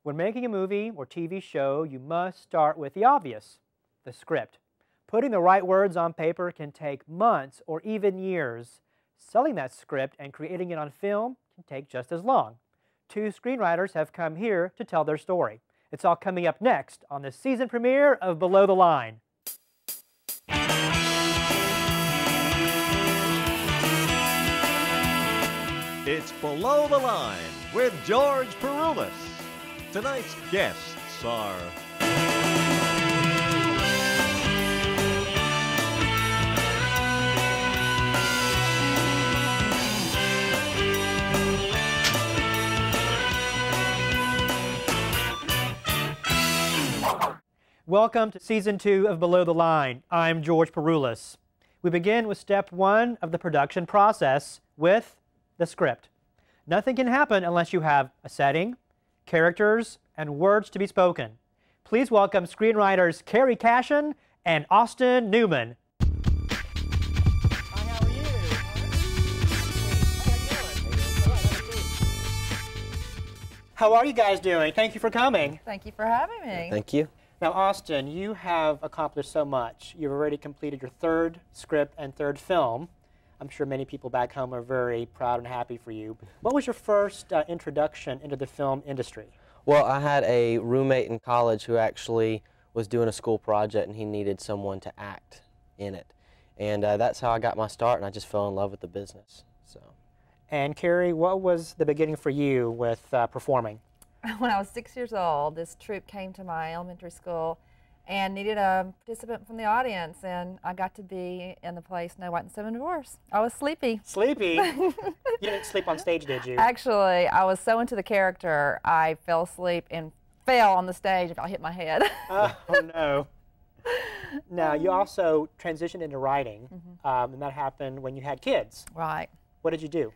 When making a movie or TV show, you must start with the obvious, the script. Putting the right words on paper can take months or even years. Selling that script and creating it on film can take just as long. Two screenwriters have come here to tell their story. It's all coming up next on the season premiere of Below the Line. It's Below the Line with George Peroulas. Tonight's guests are Welcome to Season 2 of Below the Line. I'm George Peroulas. We begin with step 1 of the production process with the script. Nothing can happen unless you have a setting, characters, and words to be spoken. Please welcome screenwriters Kerry Cashion and Austin Newman. Hi, how are you? How are you guys doing? Thank you for coming. Thank you for having me. Thank you. Now, Austin, you have accomplished so much. You've already completed your third script and third film. I'm sure many people back home are very proud and happy for you. What was your first introduction into the film industry? Well, I had a roommate in college who actually was doing a school project and he needed someone to act in it. And that's how I got my start, and I just fell in love with the business. And Kerry, what was the beginning for you with performing? When I was 6 years old, this troupe came to my elementary school and needed a participant from the audience, and I got to be in the play Snow White and Seven Dwarfs. I was sleepy. Sleepy? You didn't sleep on stage, did you? Actually, I was so into the character, I fell asleep and fell on the stage if I hit my head. Oh, no. Now, you also transitioned into writing, and that happened when you had kids. Right. What did you do?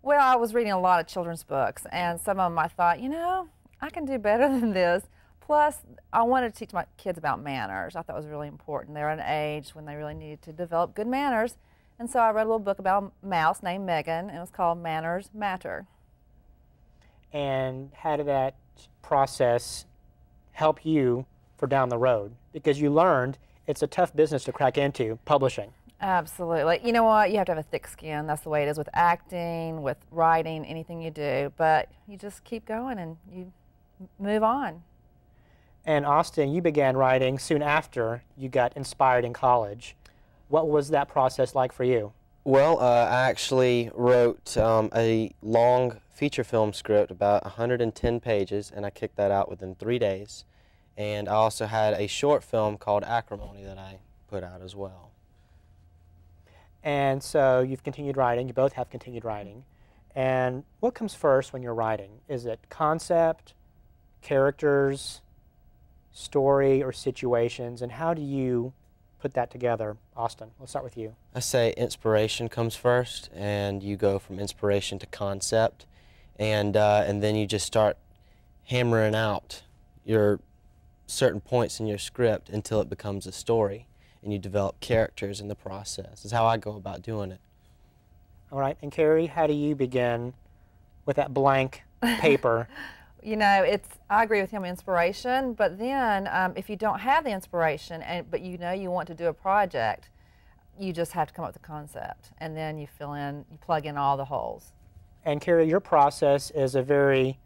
Well, I was reading a lot of children's books, and some of them I thought, you know, I can do better than this. Plus, I wanted to teach my kids about manners. I thought it was really important. They're at an age when they really needed to develop good manners. And so I read a little book about a mouse named Megan, and it was called Manners Matter. And how did that process help you for down the road? Because you learned it's a tough business to crack into, publishing. Absolutely. You know what? You have to have a thick skin. That's the way it is with acting, with writing, anything you do. But you just keep going and you move on. And Austin, you began writing soon after you got inspired in college. What was that process like for you? Well, I actually wrote a long feature film script, about 110 pages, and I kicked that out within 3 days. And I also had a short film called Acrimony that I put out as well. And so you've continued writing. You both have continued writing. And what comes first when you're writing? Is it concept, characters, story, or situations? And how do you put that together? Austin, let's start with you. I say inspiration comes first, and you go from inspiration to concept, and then you just start hammering out your certain points in your script until it becomes a story, and you develop characters in the process. Is how I go about doing it. All right, and Kerry, how do you begin with that blank paper? You know, I agree with him, inspiration, but then if you don't have the inspiration, but you know you want to do a project, you just have to come up with the concept, and then you fill in, you plug in all the holes. And Kerry, your process is a very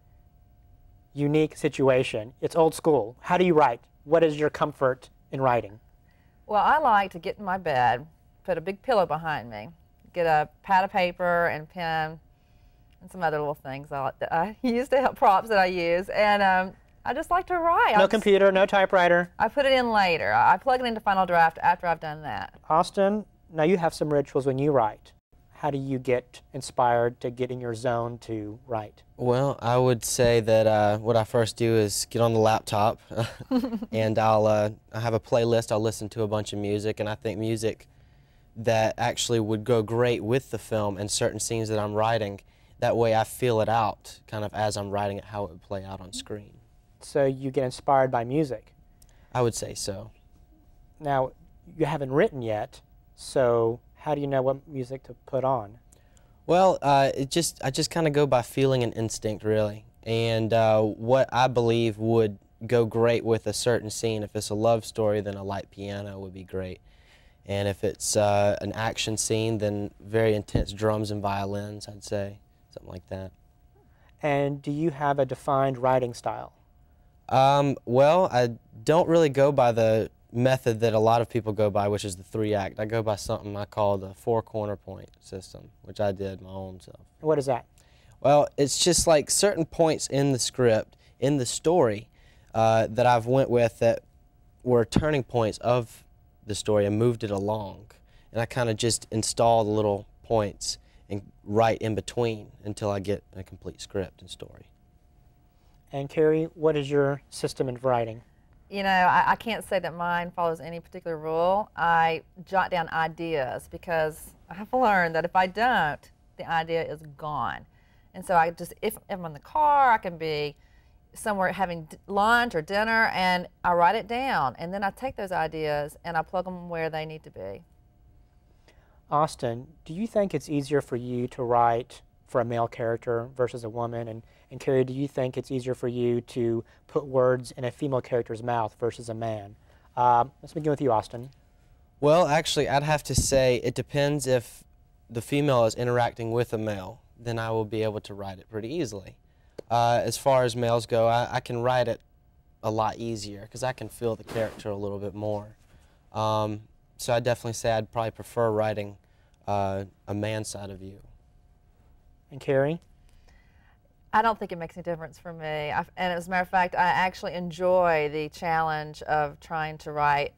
unique situation. It's old school. How do you write? What is your comfort in writing? Well, I like to get in my bed, put a big pillow behind me, get a pad of paper and pen, and some other little things I use to help, props that I use, and I just like to write. No computer, no typewriter? I put it in later. I plug it into Final Draft after I've done that. Austin, now you have some rituals when you write. How do you get inspired to get in your zone to write? Well, I would say that what I first do is get on the laptop, and I have a playlist. I'll listen to a bunch of music, and I think music that actually would go great with the film and certain scenes that I'm writing. That way I feel it out kind of as I'm writing it, how it would play out on screen. So you get inspired by music? I would say so. Now, you haven't written yet, so how do you know what music to put on? Well, I just kind of go by feeling and instinct, really. and what I believe would go great with a certain scene. If it's a love story, then a light piano would be great. And if it's an action scene, then very intense drums and violins, I'd say, something like that. And do you have a defined writing style? Well, I don't really go by the method that a lot of people go by, which is the 3-act. I go by something I call the 4-corner point system, which I did my own self. What is that? Well, it's just like certain points in the script, in the story, that I've went with that were turning points of the story and moved it along. And I kind of just install the little points and write in between until I get a complete script and story. And Kerry, what is your system in writing? You know, I can't say that mine follows any particular rule. I jot down ideas because I've learned that if I don't, the idea is gone. And so I just, if I'm in the car, I can be somewhere having lunch or dinner, and I write it down, and then I take those ideas and I plug them where they need to be. Austin, do you think it's easier for you to write for a male character versus a woman? And Kerry, do you think it's easier for you to put words in a female character's mouth versus a man? Let's begin with you, Austin. Well, actually, I'd have to say it depends. If the female is interacting with a male, then I will be able to write it pretty easily. As far as males go, I can write it a lot easier because I can feel the character a little bit more. So I'd definitely say I'd probably prefer writing a man's side of you. And Kerry? I don't think it makes any difference for me. And as a matter of fact, I actually enjoy the challenge of trying to write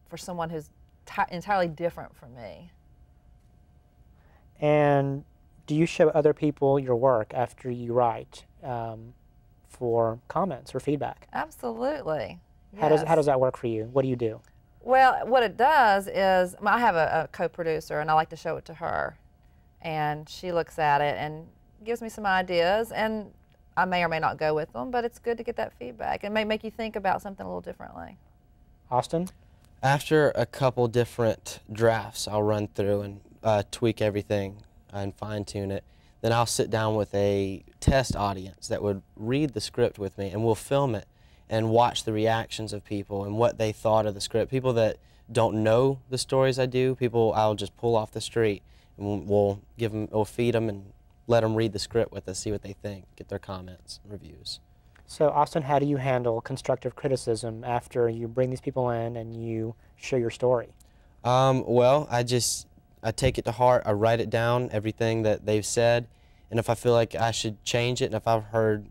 for someone who's entirely different from me. And do you show other people your work after you write for comments or feedback? Absolutely. How does that work for you? What do you do? Well, what it does is I have a co-producer, and I like to show it to her. And she looks at it and gives me some ideas, and I may or may not go with them, but it's good to get that feedback. It may make you think about something a little differently. Austin? After a couple different drafts, I'll run through and tweak everything and fine-tune it. Then I'll sit down with a test audience that would read the script with me, and we'll film it and watch the reactions of people and what they thought of the script. People that don't know the stories I do, people I'll just pull off the street, and we'll feed them and let them read the script with us, see what they think, get their comments and reviews. So, Austin, how do you handle constructive criticism after you bring these people in and you share your story? Well, I take it to heart. I write it down, everything that they've said, and if I feel like I should change it, and if I've heard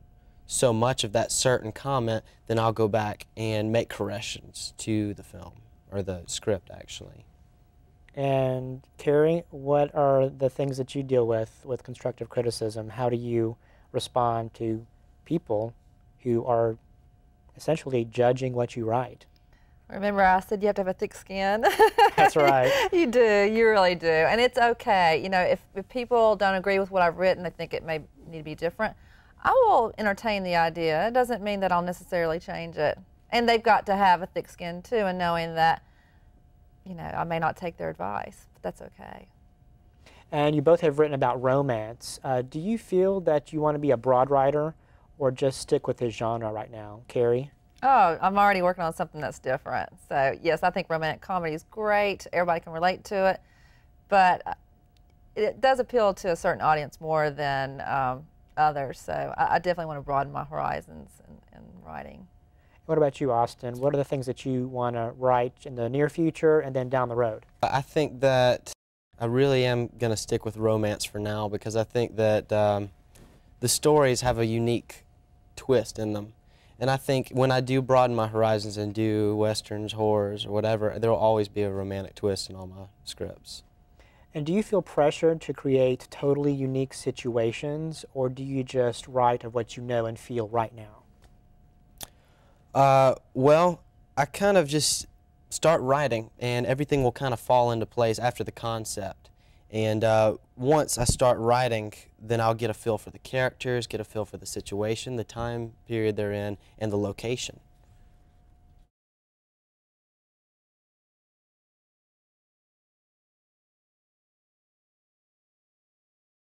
so much of that certain comment, then I'll go back and make corrections to the film, or the script, actually. And Kerry, what are the things that you deal with constructive criticism? How do you respond to people who are essentially judging what you write? Remember I said you have to have a thick skin? That's right. You do, you really do. And it's okay. You know, if people don't agree with what I've written, they think it may need to be different, I will entertain the idea. It doesn't mean that I'll necessarily change it. And they've got to have a thick skin too, and knowing that, you know, I may not take their advice, but that's okay. And you both have written about romance. Do you feel that you want to be a broad writer or just stick with this genre right now? Kerry? Oh, I'm already working on something that's different. So, yes, I think romantic comedy is great. Everybody can relate to it. But it does appeal to a certain audience more than others. So I definitely want to broaden my horizons in writing. What about you, Austin? What are the things that you want to write in the near future and then down the road? I think that I really am going to stick with romance for now, because I think that the stories have a unique twist in them. And I think when I do broaden my horizons and do westerns, horrors, or whatever, there will always be a romantic twist in all my scripts. And do you feel pressured to create totally unique situations, or do you just write of what you know and feel right now? Well, I kind of just start writing, and everything will kind of fall into place after the concept. And once I start writing, then I'll get a feel for the characters, get a feel for the situation, the time period they're in, and the location.